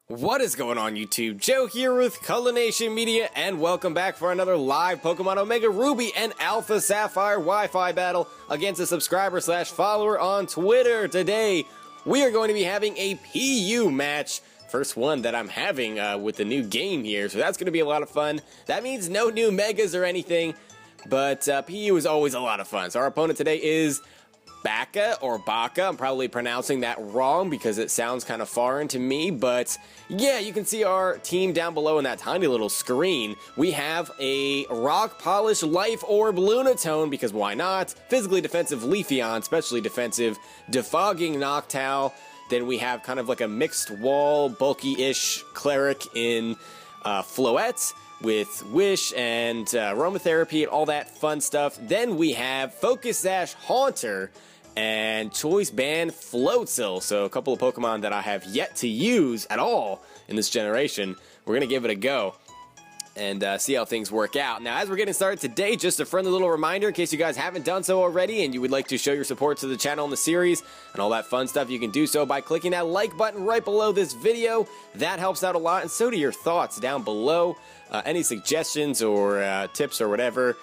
What is going on YouTube? Joe here with Culination Media, and welcome back for another live Pokemon Omega Ruby and Alpha Sapphire Wi-Fi battle against a subscriber/follower on Twitter. Today, we are going to be having a PU match. First one that I'm having with the new game here, so that's going to be a lot of fun. That means no new Megas or anything, but PU is always a lot of fun. So our opponent today is Baka or Baka. I'm probably pronouncing that wrong because it sounds kind of foreign to me, but yeah, you can see our team down below in that tiny little screen. We have a Rock Polish Life Orb Lunatone, because why not? Physically defensive Leafeon, specially defensive Defogging Noctowl. Then we have kind of like a mixed wall, bulky-ish Cleric in Floatzel with Wish and Aromatherapy and all that fun stuff. Then we have Focus Sash Haunter and Choice Band Floatzel. So a couple of Pokemon that I have yet to use at all in this generation. We're going to give it a go and see how things work out. Now, as we're getting started today, just a friendly little reminder in case you guys haven't done so already and you would like to show your support to the channel and the series and all that fun stuff, you can do so by clicking that like button right below this video. That helps out a lot, and so do your thoughts down below. Any suggestions or tips or whatever.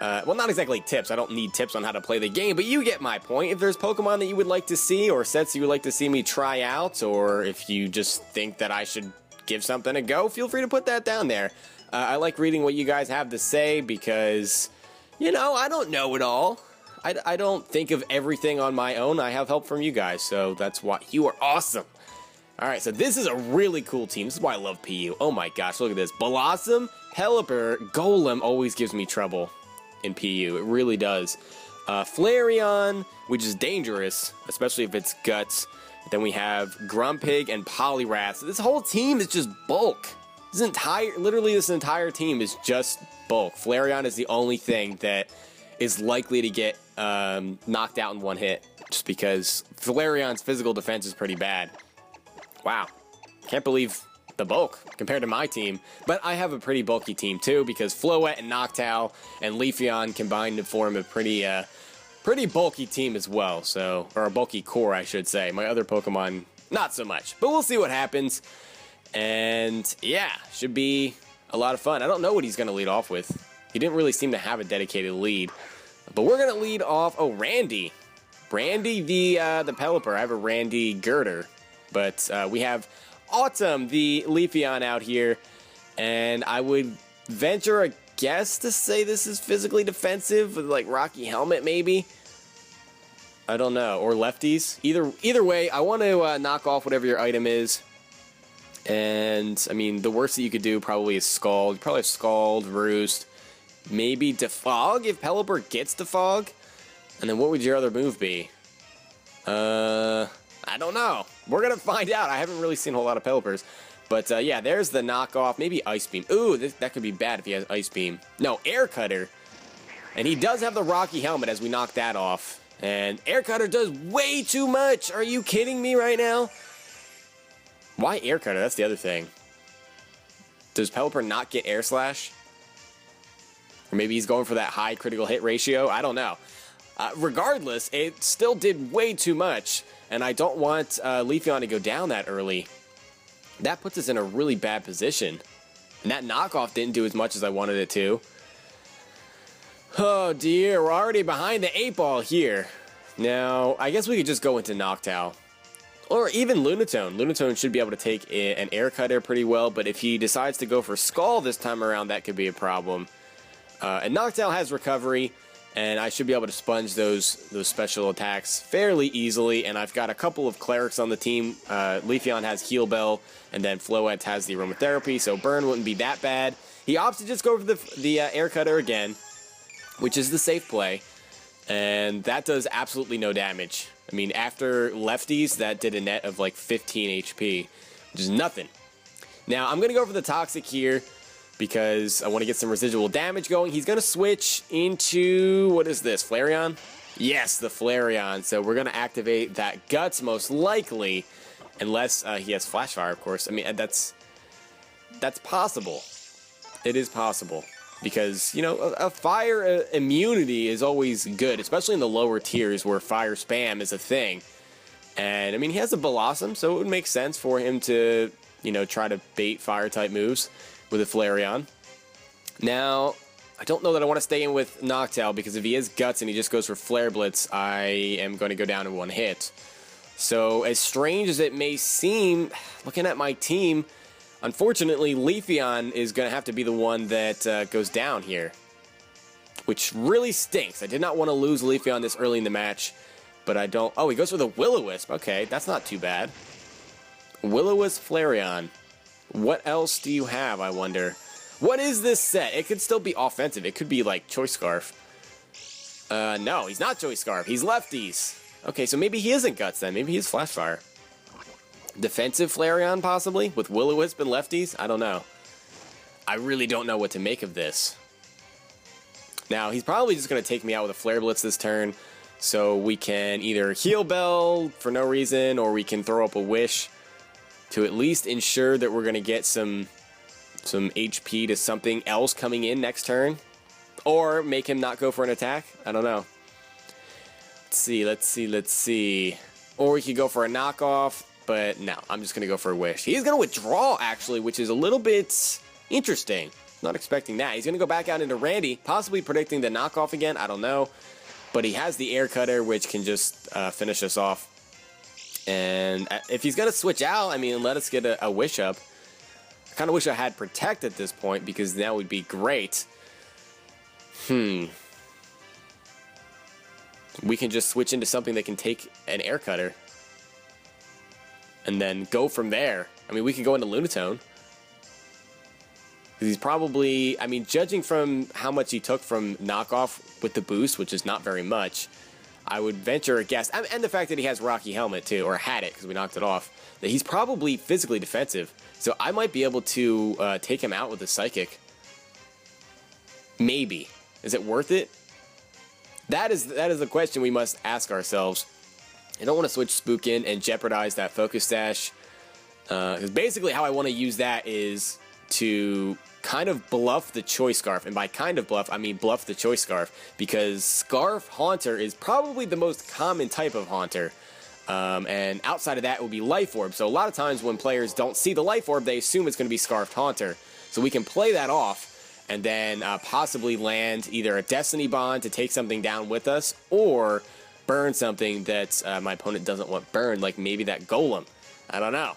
Well, not exactly tips. I don't need tips on how to play the game, but you get my point. If there's Pokemon that you would like to see or sets you would like to see me try out, or if you just think that I should give something a go, feel free to put that down there. I like reading what you guys have to say because, you know, I don't know it all. I don't think of everything on my own. I have help from you guys, so that's why you are awesome. Alright, so this is a really cool team. This is why I love PU. Oh my gosh, look at this. Blossom, Peliper, Golem always gives me trouble in PU. It really does. Flareon, which is dangerous, especially if it's Guts. Then we have Grumpig and Poliwrath. So this whole team is just bulk. Literally this entire team is just bulk. Flareon is the only thing that is likely to get knocked out in one hit, just because Flareon's physical defense is pretty bad. Wow, can't believe the bulk compared to my team. But I have a pretty bulky team too, because Floatzel and Noctowl and Leafeon combined to form a pretty bulky team as well. So, or a bulky core, I should say. My other Pokemon, not so much. But we'll see what happens. And yeah, should be a lot of fun. I don't know what he's going to lead off with. He didn't really seem to have a dedicated lead. But we're going to lead off, oh, Randy. Randy the Peliper. I have a Randy Girder. But we have Autumn, the Leafeon out here, and I would venture a guess to say this is physically defensive with like Rocky Helmet maybe. I don't know, or lefties. Either way, I want to knock off whatever your item is. And I mean, the worst that you could do probably is Scald. You probably have Scald, Roost, maybe Defog if Peliper gets Defog. And then what would your other move be? I don't know. We're going to find out. I haven't really seen a whole lot of Pelipers. But, yeah, there's the knockoff. Maybe Ice Beam. Ooh, that could be bad if he has Ice Beam. No, Air Cutter. And he does have the Rocky Helmet as we knock that off. And Air Cutter does way too much. Are you kidding me right now? Why Air Cutter? That's the other thing. Does Peliper not get Air Slash? Or maybe he's going for that high critical hit ratio? I don't know. Regardless, it still did way too much, and I don't want Leafeon to go down that early. That puts us in a really bad position. And that knockoff didn't do as much as I wanted it to. Oh dear, we're already behind the 8-ball here. Now, I guess we could just go into Noctowl. Or even Lunatone. Lunatone should be able to take an Air Cutter pretty well, but if he decides to go for Scald this time around, that could be a problem. And Noctowl has Recovery, and I should be able to sponge those special attacks fairly easily. And I've got a couple of Clerics on the team. Leafeon has Heal Bell, and then Floatzel has the Aromatherapy, so Burn wouldn't be that bad. He opts to just go for the Air Cutter again, which is the safe play, and that does absolutely no damage. I mean, after lefties, that did a net of like 15 HP, which is nothing. Now, I'm going to go for the Toxic here, because I want to get some residual damage going. He's going to switch into, what is this, Flareon? Yes, the Flareon. So we're going to activate that Guts most likely, unless he has Flash Fire, of course. I mean, that's possible. It is possible. Because, you know, a fire immunity is always good, especially in the lower tiers where fire spam is a thing. And, I mean, he has a Blossom, so it would make sense for him to, you know, try to bait fire-type moves with a Flareon. Now, I don't know that I want to stay in with Noctowl, because if he has Guts and he just goes for Flare Blitz, I am going to go down in one hit. So, as strange as it may seem, looking at my team, unfortunately, Leafeon is going to have to be the one that goes down here, which really stinks. I did not want to lose Leafeon this early in the match, but I don't... Oh, he goes for the Will-O-Wisp. Okay, that's not too bad. Will-O-Wisp, Flareon. What else do you have, I wonder? What is this set? It could still be offensive. It could be like Choice Scarf. No, he's not Choice Scarf. He's lefties. Okay, so maybe he isn't Guts then. Maybe he's Flash Fire. Defensive Flareon, possibly? With Will-O-Wisp and lefties? I don't know. I really don't know what to make of this. Now, he's probably just going to take me out with a Flare Blitz this turn, so we can either Heal Bell for no reason, or we can throw up a Wish to at least ensure that we're going to get some HP to something else coming in next turn. Or make him not go for an attack. I don't know. Let's see. Or we could go for a knockoff, but no, I'm just going to go for a Wish. He's going to withdraw, actually, which is a little bit interesting. Not expecting that. He's going to go back out into Randy, possibly predicting the knockoff again. I don't know. But he has the Air Cutter, which can just finish us off. And if he's going to switch out, I mean, let us get a Wish up. I kind of wish I had Protect at this point, because that would be great. We can just switch into something that can take an Air Cutter. And then go from there. I mean, we could go into Lunatone. He's probably, I mean, judging from how much he took from knockoff with the boost, which is not very much, I would venture a guess, and the fact that he has Rocky Helmet too, or had it because we knocked it off, that he's probably physically defensive. So I might be able to take him out with a Psychic. Maybe. Is it worth it? That is the question we must ask ourselves. I don't want to switch Spook in and jeopardize that Focus Dash. Because basically how I want to use that is to kind of bluff the Choice Scarf. And by kind of bluff, I mean bluff the Choice Scarf. Because Scarf Haunter is probably the most common type of Haunter. And outside of that, it would be Life Orb. So a lot of times when players don't see the Life Orb, they assume it's going to be Scarfed Haunter. So we can play that off and then possibly land either a Destiny Bond to take something down with us, or burn something that my opponent doesn't want burned, like maybe that Golem. I don't know.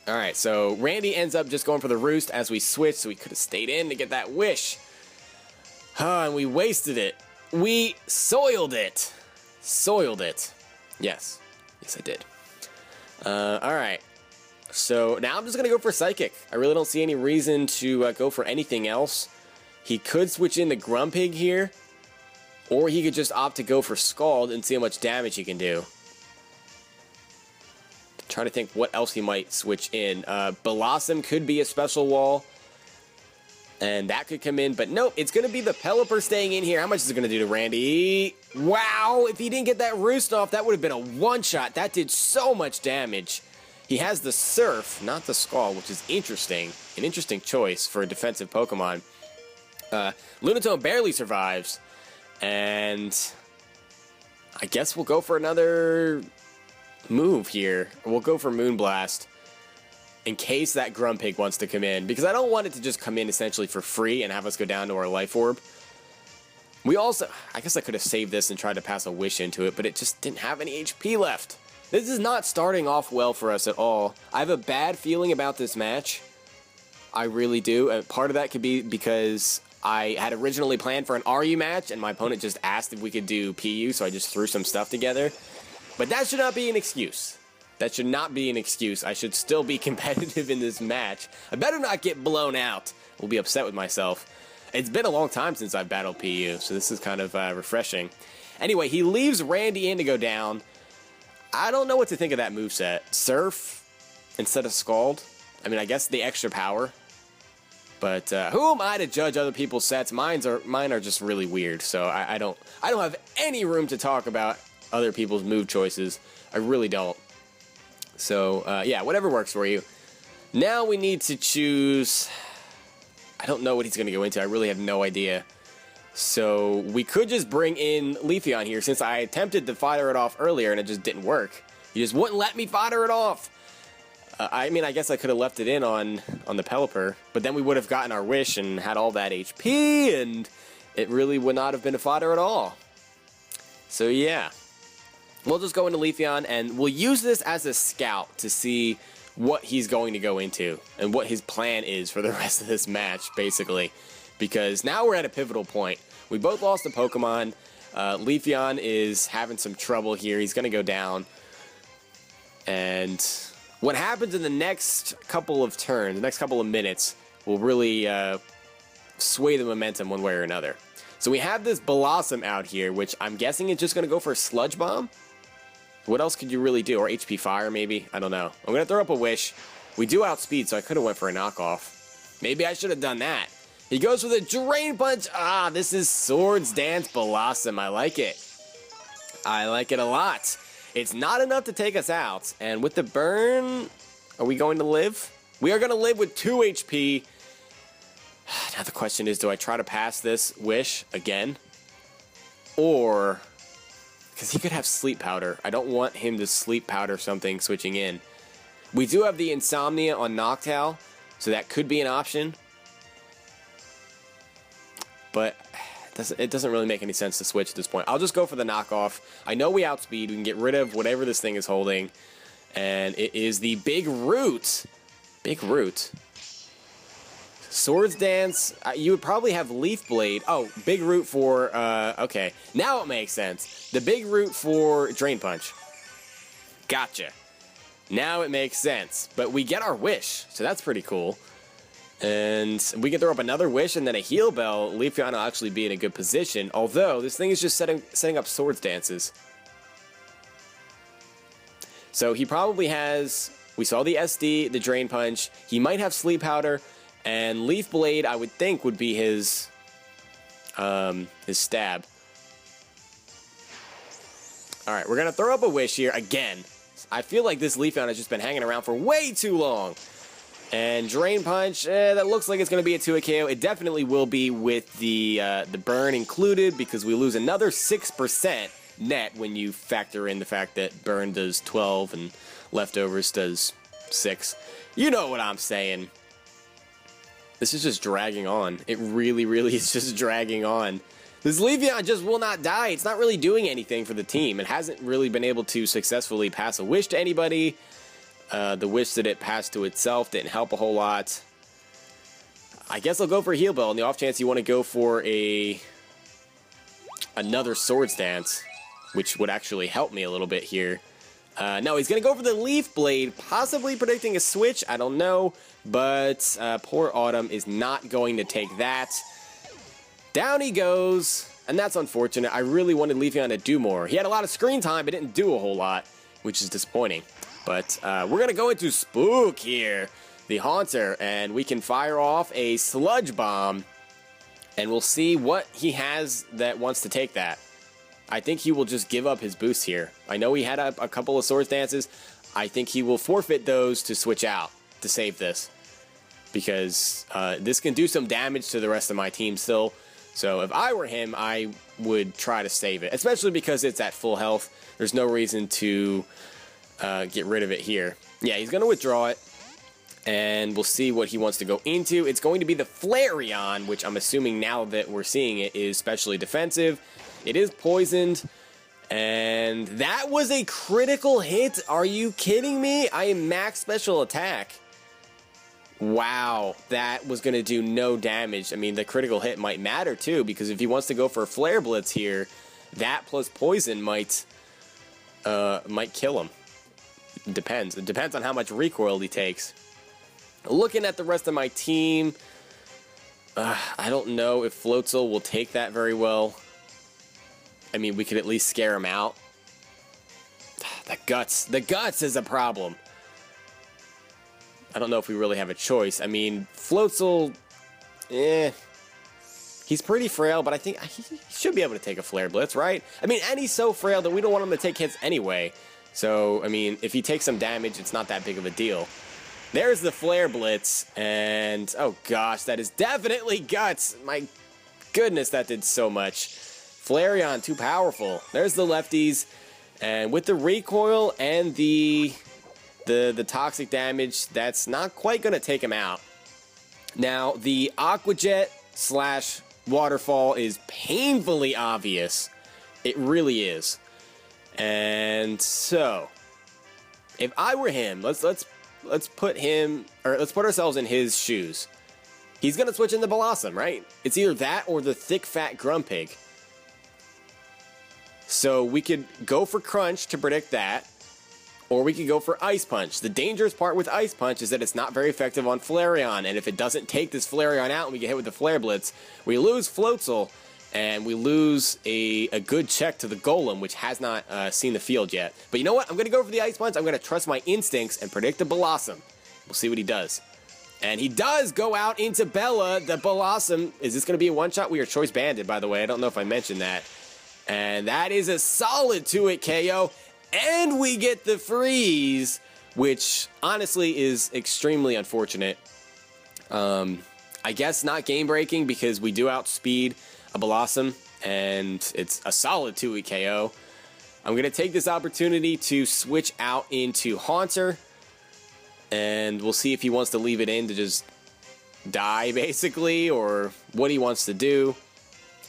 Alright, so Randy ends up just going for the Roost as we switch, so we could have stayed in to get that Wish. And we wasted it. We soiled it. Soiled it. Yes. Yes, I did. Alright. So now I'm just going to go for Psychic. I really don't see any reason to go for anything else. He could switch in the Grumpig here, or he could just opt to go for Scald and see how much damage he can do. Trying to think what else he might switch in. Blossom could be a special wall, and that could come in, but nope, it's going to be the Peliper staying in here. How much is it going to do to Randy? Wow, if he didn't get that Roost off, that would have been a one-shot. That did so much damage. He has the Surf, not the Scald, which is interesting. An interesting choice for a defensive Pokemon. Lunatone barely survives, and I guess we'll go for another move here. We'll go for Moonblast in case that Grumpig wants to come in, because I don't want it to just come in essentially for free and have us go down to our Life Orb. We also, I guess I could have saved this and tried to pass a Wish into it, but it just didn't have any HP left. This is not starting off well for us at all. I have a bad feeling about this match. I really do. And part of that could be because I had originally planned for an RU match, and my opponent just asked if we could do PU, so I just threw some stuff together. But that should not be an excuse. That should not be an excuse. I should still be competitive in this match. I better not get blown out. I'll be upset with myself. It's been a long time since I've battled PU, so this is kind of refreshing. Anyway, he leaves Randy in to go down. I don't know what to think of that moveset. Surf instead of Scald. I mean, I guess the extra power. But who am I to judge other people's sets? Mine are just really weird. So I don't have any room to talk about other people's move choices. I really don't. So yeah, whatever works for you. Now we need to choose. I don't know what he's going to go into. I really have no idea. So we could just bring in Leafeon here, since I attempted to fire it off earlier and it just didn't work. He just wouldn't let me fire it off. I mean, I guess I could have left it in on the Peliper, but then we would have gotten our wish and had all that HP, and it really would not have been a fodder at all. So yeah, we'll just go into Leafeon, and we'll use this as a scout to see what he's going to go into and what his plan is for the rest of this match, basically. Because now we're at a pivotal point. We both lost a Pokemon. Leafeon is having some trouble here. He's going to go down. And what happens in the next couple of turns, the next couple of minutes, will really sway the momentum one way or another. So we have this Blossom out here, which I'm guessing is just going to go for a Sludge Bomb. What else could you really do? Or HP Fire, maybe? I don't know. I'm going to throw up a Wish. We do outspeed, so I could have went for a knockoff. Maybe I should have done that. He goes for the Drain Punch. Ah, this is Swords Dance Blossom. I like it. I like it a lot. It's not enough to take us out. And with the burn, are we going to live? We are going to live with 2 HP. Now the question is, do I try to pass this Wish again? Or... because he could have Sleep Powder. I don't want him to Sleep Powder something switching in. We do have the Insomnia on Noctowl, so that could be an option. But it doesn't really make any sense to switch at this point. I'll just go for the knockoff. I know we outspeed. We can get rid of whatever this thing is holding. And it is the Big Root. Big Root. Swords Dance, you would probably have Leaf Blade. Oh, Big Root for, okay. Now it makes sense. The Big Root for Drain Punch. Gotcha. Now it makes sense. But we get our Wish, so that's pretty cool. And we can throw up another Wish and then a Heal Bell. Leafeon will actually be in a good position. Although, this thing is just setting up Swords Dances. So he probably has, we saw the SD, the Drain Punch. He might have Sleep Powder. And Leaf Blade, I would think, would be his stab. Alright, we're going to throw up a Wish here again. I feel like this Leafeon has just been hanging around for way too long. And Drain Punch, that looks like it's going to be a 2-hit KO. It definitely will be with the burn included, because we lose another 6% net when you factor in the fact that burn does 12 and leftovers does 6. You know what I'm saying. This is just dragging on. It really, really is just dragging on. This Leafeon just will not die. It's not really doing anything for the team. It hasn't really been able to successfully pass a Wish to anybody. The Wish that it passed to itself didn't help a whole lot. I guess I'll go for a Heal Bell on the off chance you want to go for another Swords Dance, which would actually help me a little bit here. No, he's going to go for the Leaf Blade, possibly predicting a switch. I don't know, but poor Autumn is not going to take that. Down he goes, and that's unfortunate. I really wanted Leafeon to do more. He had a lot of screen time, but didn't do a whole lot, which is disappointing. But we're going to go into Spook here, the Haunter, and we can fire off a Sludge Bomb, and we'll see what he has that wants to take that. I think he will just give up his boost here. I know he had a couple of Swords Dances. I think he will forfeit those to switch out to save this. Because this can do some damage to the rest of my team still. So if I were him, I would try to save it. Especially because it's at full health. There's no reason to get rid of it here. Yeah, he's going to withdraw it. And we'll see what he wants to go into. It's going to be the Flareon, which I'm assuming now that we're seeing it is specially defensive. It is poisoned, and that was a critical hit. Are you kidding me? I am max special attack. Wow, that was going to do no damage. I mean, the critical hit might matter too, because if he wants to go for a Flare Blitz here, that plus poison might kill him. It depends. It depends on how much recoil he takes. Looking at the rest of my team, I don't know if Floatzel will take that very well. I mean, we could at least scare him out. The guts is a problem. I don't know if we really have a choice. I mean, Floatzel, he's pretty frail, but I think he should be able to take a Flare Blitz, right? I mean, and he's so frail that we don't want him to take hits anyway. So, I mean, if he takes some damage, it's not that big of a deal. There's the Flare Blitz, and oh gosh, that is definitely guts. My goodness, that did so much. Flareon, too powerful. There's the lefties, and with the recoil and the the toxic damage, that's not quite going to take him out. Now, the Aqua Jet slash Waterfall is painfully obvious. It really is. And so, if I were him, let's put ourselves in his shoes. He's gonna switch into Blossom, right? It's either that or the thick fat Grumpig. So we could go for Crunch to predict that, or we could go for Ice Punch. The dangerous part with Ice Punch is that it's not very effective on Flareon, and if it doesn't take this Flareon out and we get hit with the Flare Blitz, we lose Floatzel, and we lose a good check to the Golem, which has not seen the field yet. But you know what? I'm going to go for the Ice Punch. I'm going to trust my instincts and predict a Blossom. We'll see what he does. And he does go out into Bella. The Blossom. Is this going to be a one-shot? We are Choice Banded, by the way. I don't know if I mentioned that. And that is a solid 2-hit KO. And we get the freeze, which honestly is extremely unfortunate. I guess not game-breaking because we do outspeed a Blossom, and it's a solid 2-hit KO. I'm going to take this opportunity to switch out into Haunter, and we'll see if he wants to leave it in to just die, basically, or what he wants to do.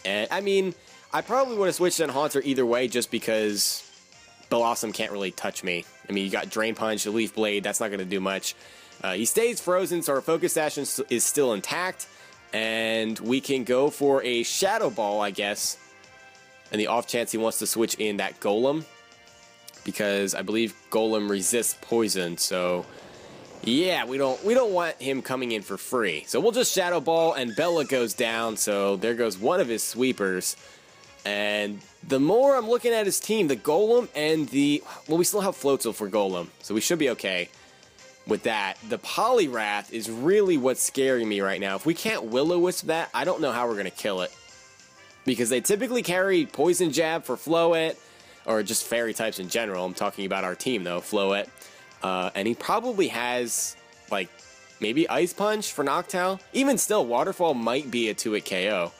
And I mean, I probably would have switched in Haunter either way, just because Blossom can't really touch me. I mean, you got Drain Punch, a Leaf Blade, that's not going to do much. He stays frozen, so our Focus Sash is still intact, and we can go for a Shadow Ball, I guess, and the off chance he wants to switch in that Golem, because I believe Golem resists poison, so yeah, we don't want him coming in for free. So we'll just Shadow Ball, and Bella goes down, so there goes one of his sweepers. And the more I'm looking at his team, the Golem and well, we still have Floatzel for Golem, so we should be okay with that. The Poliwrath is really what's scaring me right now. If we can't Will-O-Wisp that, I don't know how we're going to kill it. Because they typically carry Poison Jab for Floette, or just fairy types in general. I'm talking about our team, though, Floette. And he probably has, like, maybe Ice Punch for Noctowl. Even still, Waterfall might be a 2-hit KO.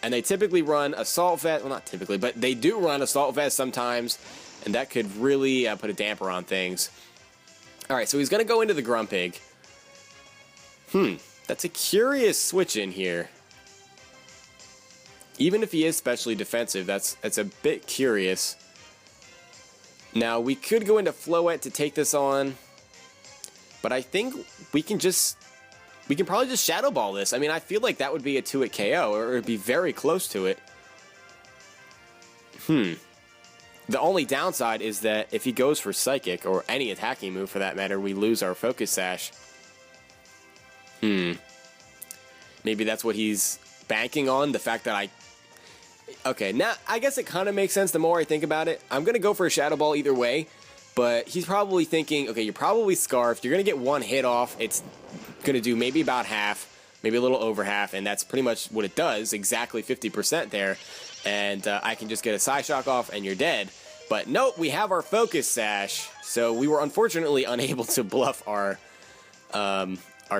And they typically run Assault Vest. Well, not typically, but they do run Assault Vest sometimes. And that could really put a damper on things. Alright, so he's going to go into the Grumpig. That's a curious switch in here. Even if he is specially defensive, that's a bit curious. Now, we could go into Floette to take this on. But I think we can probably just Shadow Ball this. I mean, I feel like that would be a 2-hit KO, or it would be very close to it. The only downside is that if he goes for Psychic, or any attacking move for that matter, we lose our Focus Sash. Maybe that's what he's banking on, the fact that Okay, now, I guess it kind of makes sense the more I think about it. I'm going to go for a Shadow Ball either way, but he's probably thinking, okay, you're probably Scarfed, you're going to get one hit off, it's going to do maybe about half, maybe a little over half, and that's pretty much what it does, exactly 50% there, and I can just get a Psyshock off and you're dead. But nope, we have our Focus Sash, so we were unfortunately unable to bluff our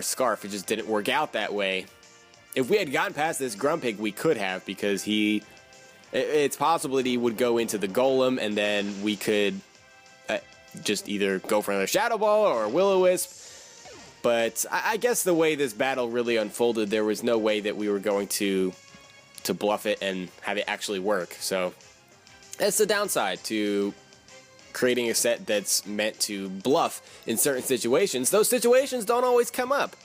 Scarf. It just didn't work out that way. If we had gotten past this Grumpig, we could have, because it's possible that he would go into the Golem, and then we could just either go for another Shadow Ball or Will-O-Wisp. But I guess the way this battle really unfolded, there was no way that we were going to bluff it and have it actually work. So that's the downside to creating a set that's meant to bluff in certain situations. Those situations don't always come up.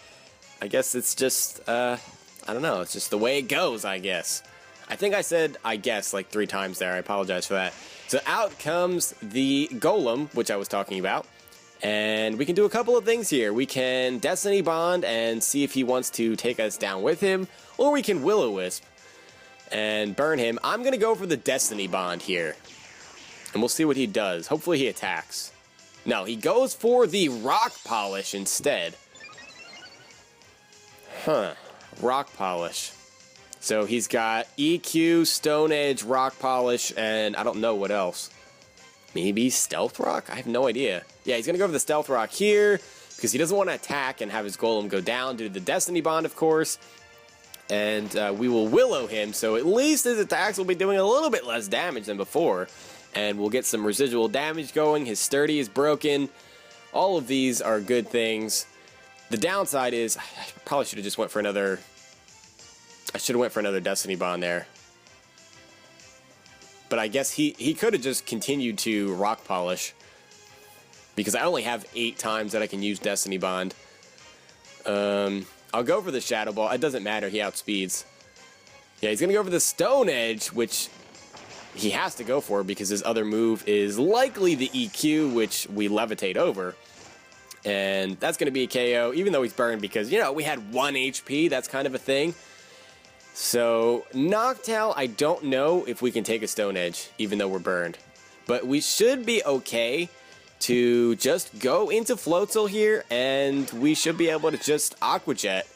I guess it's just, I don't know, it's just the way it goes, I guess. I think I said I guess like 3 times there. I apologize for that. So out comes the Golem, which I was talking about. And we can do a couple of things here. We can Destiny Bond and see if he wants to take us down with him. Or we can Will-O-Wisp and burn him. I'm going to go for the Destiny Bond here. And we'll see what he does. Hopefully he attacks. No, he goes for the Rock Polish instead. Rock Polish. So he's got EQ, Stone Edge, Rock Polish, and I don't know what else. Maybe Stealth Rock? I have no idea. Yeah, he's going to go for the Stealth Rock here, because he doesn't want to attack and have his Golem go down due to the Destiny Bond, of course. And we will Willow him, so at least his attacks will be doing a little bit less damage than before. And we'll get some residual damage going. His Sturdy is broken. all of these are good things. The downside is, I probably should have just went for another... I should have went for another Destiny Bond there. But I guess he could have just continued to Rock Polish. Because I only have 8 times that I can use Destiny Bond. I'll go for the Shadow Ball. It doesn't matter, he outspeeds. Yeah, he's going to go for the Stone Edge, which he has to go for because his other move is likely the EQ, which we levitate over. And that's going to be a KO, even though he's burned because, you know, we had 1 HP. That's kind of a thing. So, Noctowl, I don't know if we can take a Stone Edge, even though we're burned. But we should be okay to just go into Floatzel here, and we should be able to just Aqua Jet.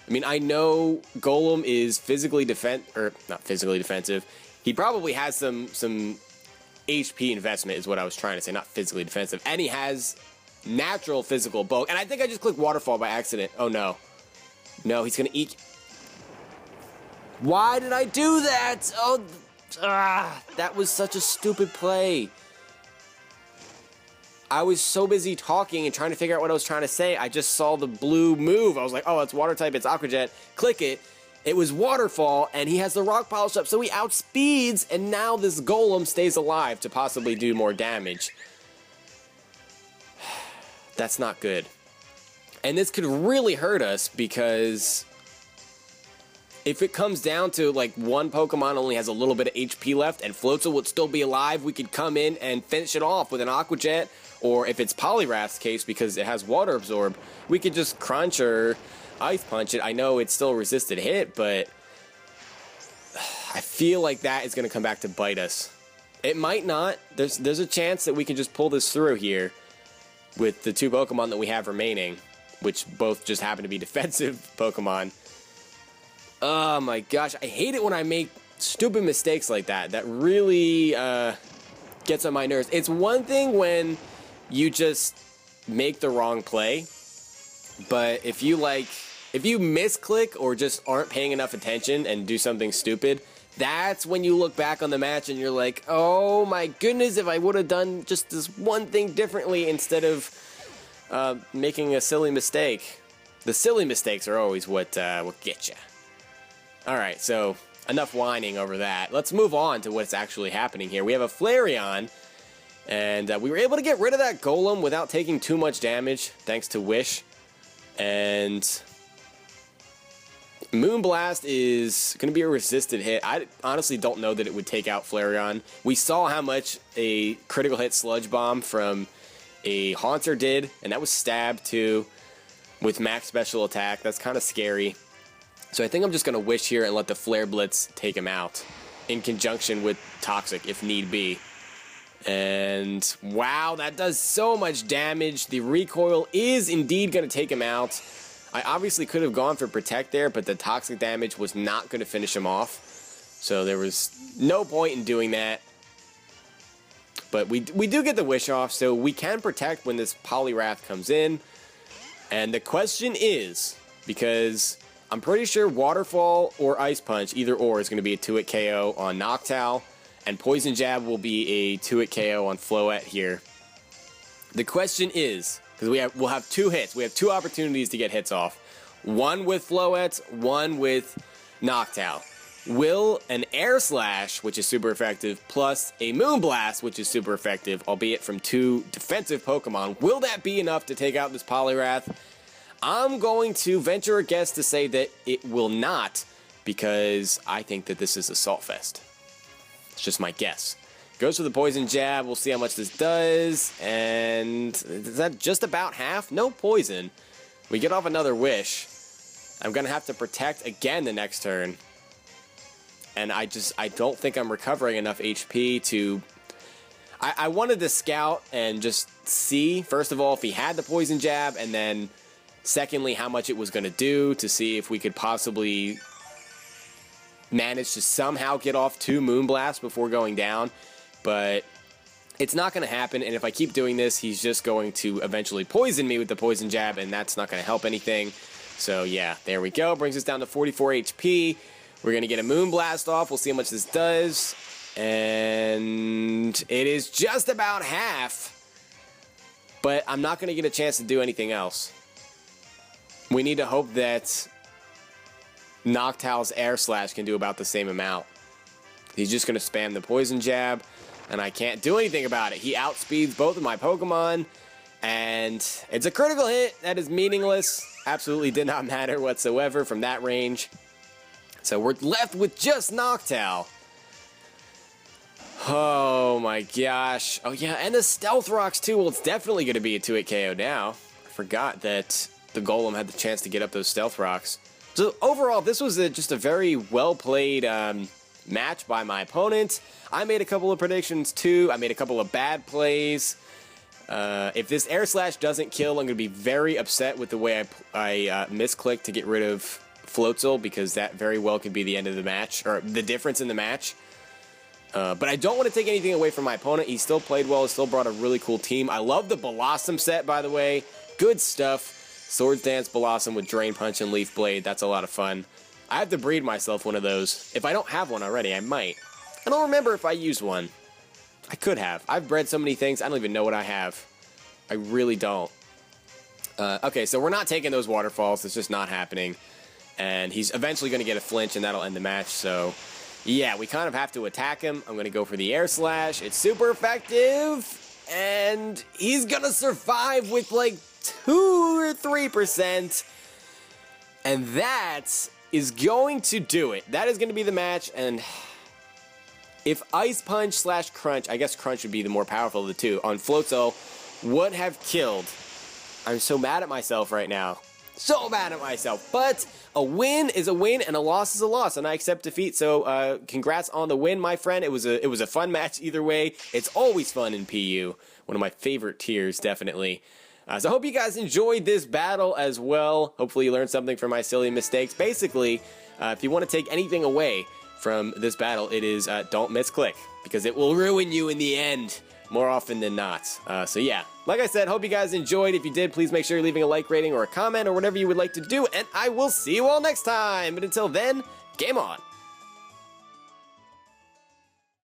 I mean, I know Golem is physically not physically defensive. He probably has some HP investment is what I was trying to say, not physically defensive. And he has natural physical bulk. And I think I just clicked Waterfall by accident. Oh, no. No, he's going to eat. Why did I do that? Oh, that was such a stupid play. I was so busy talking and trying to figure out what I was trying to say. I just saw the blue move. I was like, oh, it's water type, it's Aqua Jet. Click it. It was Waterfall, and he has the Rock Polish up, so he outspeeds, and now this Golem stays alive to possibly do more damage. That's not good. And this could really hurt us because if it comes down to like one Pokemon only has a little bit of HP left and Floatzel would still be alive, we could come in and finish it off with an Aqua Jet, or if it's Poliwrath's case because it has Water Absorb, we could just Crunch or Ice Punch it. I know it's still a resisted hit, but I feel like that is going to come back to bite us. It might not. There's a chance that we can just pull this through here with the 2 Pokemon that we have remaining, which both just happen to be defensive Pokemon. Oh my gosh, I hate it when I make stupid mistakes like that. That really gets on my nerves. It's one thing when you just make the wrong play, but if you misclick or just aren't paying enough attention and do something stupid, that's when you look back on the match and you're like, oh my goodness, if I would have done just this one thing differently instead of making a silly mistake. The silly mistakes are always what get you. Alright, so enough whining over that. Let's move on to what's actually happening here. We have a Flareon, and we were able to get rid of that Golem without taking too much damage, thanks to Wish. And Moonblast is going to be a resisted hit. I honestly don't know that it would take out Flareon. We saw how much a critical hit Sludge Bomb from a Haunter did, and that was Stab too, with max special attack. That's kind of scary. So I think I'm just going to Wish here and let the Flare Blitz take him out in conjunction with Toxic if need be. And wow, that does so much damage. The recoil is indeed going to take him out. I obviously could have gone for Protect there, but the Toxic damage was not going to finish him off. So there was no point in doing that. But we do get the Wish off, so we can Protect when this Poliwrath comes in. And the question is, because I'm pretty sure Waterfall or Ice Punch, either or, is going to be a 2-hit KO on Noctowl, and Poison Jab will be a 2-hit KO on Floette here. The question is, because we'll have 2 hits, we have 2 opportunities to get hits off. One with Floette, one with Noctowl. Will an Air Slash, which is super effective, plus a Moonblast, which is super effective, albeit from 2 defensive Pokemon, will that be enough to take out this Poliwrath? I'm going to venture a guess to say that it will not, because I think that this is Assault Fest. It's just my guess. Goes for the Poison Jab. We'll see how much this does. And is that just about half? No poison. We get off another Wish. I'm going to have to Protect again the next turn. And I don't think I'm recovering enough HP to... I wanted to scout and just see, first of all, if he had the Poison Jab, and then secondly, how much it was going to do, to see if we could possibly manage to somehow get off 2 Moonblasts before going down. But it's not going to happen, and if I keep doing this, he's just going to eventually poison me with the Poison Jab, and that's not going to help anything. So yeah, there we go. Brings us down to 44 HP. We're going to get a Moonblast off. We'll see how much this does. And it is just about half. but I'm not going to get a chance to do anything else. We need to hope that Noctowl's Air Slash can do about the same amount. He's just going to spam the Poison Jab, and I can't do anything about it. He outspeeds both of my Pokemon, and it's a critical hit that is meaningless. Absolutely did not matter whatsoever from that range. So we're left with just Noctowl. Oh my gosh. Oh yeah, and the Stealth Rocks too. Well, it's definitely going to be a 2-hit KO now. I forgot that the Golem had the chance to get up those Stealth Rocks. So overall, this was just a very well-played match by my opponent. I made a couple of predictions too. I made a couple of bad plays. If this Air Slash doesn't kill, I'm going to be very upset with the way I misclicked to get rid of Floatzel, because that very well could be the end of the match, or the difference in the match. But I don't want to take anything away from my opponent. He still played well. He still brought a really cool team. I love the Blossom set, by the way. Good stuff. Swords Dance Blossom with Drain Punch and Leaf Blade. That's a lot of fun. I have to breed myself one of those. If I don't have one already, I might. I don't remember if I used one. I could have. I've bred so many things, I don't even know what I have. I really don't. Okay, so we're not taking those waterfalls. It's just not happening. And he's eventually going to get a flinch, and that'll end the match. So, yeah, we kind of have to attack him. I'm going to go for the Air Slash. It's super effective. And he's going to survive with like 2 or 3%. And that is going to do it. That is going to be the match. And if Ice Punch / Crunch, I guess Crunch would be the more powerful of the two, on Floatzel would have killed. I'm so mad at myself right now. So mad at myself. But a win is a win and a loss is a loss, and I accept defeat. So congrats on the win, my friend. It was a fun match either way. It's always fun in PU. One of my favorite tiers, definitely. So I hope you guys enjoyed this battle as well. Hopefully you learned something from my silly mistakes. Basically, if you want to take anything away from this battle, it is don't misclick, because it will ruin you in the end more often than not. So yeah, like I said, hope you guys enjoyed. If you did, please make sure you're leaving a like, rating, or a comment, or whatever you would like to do, and I will see you all next time. But until then, game on.